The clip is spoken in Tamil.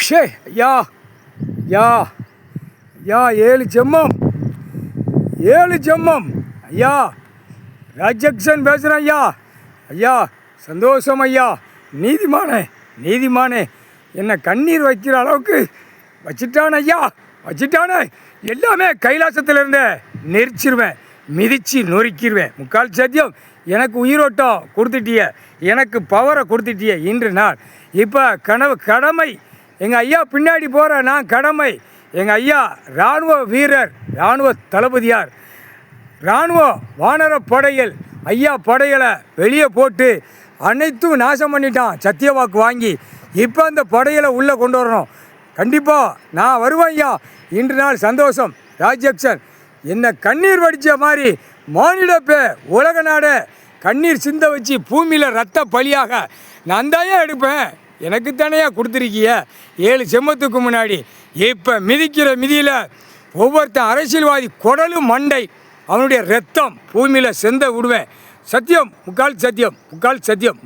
ஷே ஐயா ஐயா ஐயா 7 ஜென்மம் 7 ஜென்மம் ஐயா ராஜக்ஷன் பேசுகிறேன் ஐயா ஐயா சந்தோஷம் ஐயா நீதிமானே என்னை கண்ணீர் வைக்கிற அளவுக்கு வச்சிட்டான் ஐயா வச்சிட்டானே. எல்லாமே கைலாசத்திலிருந்து நெரிச்சிருவேன், மிதித்து நொறுக்கிடுவேன். முக்கால் சத்தியம் எனக்கு உயிரோட்டம் கொடுத்துட்டிய, எனக்கு பவரை கொடுத்துட்டிய. இன்று நாள் இப்போ கடமை எங்கள் ஐயா பின்னாடி போகிற நான் கடமை. எங்கள் ஐயா இராணுவ வீரர், இராணுவ தளபதியார், இராணுவ வானர படைகள். ஐயா படைகளை வெளியே போட்டு அனைத்தும் நாசம் பண்ணிட்டான் சத்தியவாக்கு வாங்கி. இப்போ அந்த படைகளை உள்ளே கொண்டு வரணும். கண்டிப்பாக நான் வருவேன் ஐயா. இன்று நாள் சந்தோஷம். ராஜக்ஷன் என்னை கண்ணீர் வடித்த மாதிரி மானிடப்பே உலக நாட கண்ணீர் சிந்த வச்சு பூமியில் ரத்த பலியாக நான் தான் எடுப்பேன். எனக்கு தானேயா கொடுத்துருக்கிய 7 செம்மத்துக்கு முன்னாடி. இப்போ மிதிக்கிற மிதியில் ஒவ்வொருத்தன் அரசியல்வாதி குடலும் மண்டை அவனுடைய ரத்தம் பூமியில் செந்த விடுவேன். சத்தியம் முக்கால் சத்தியம்.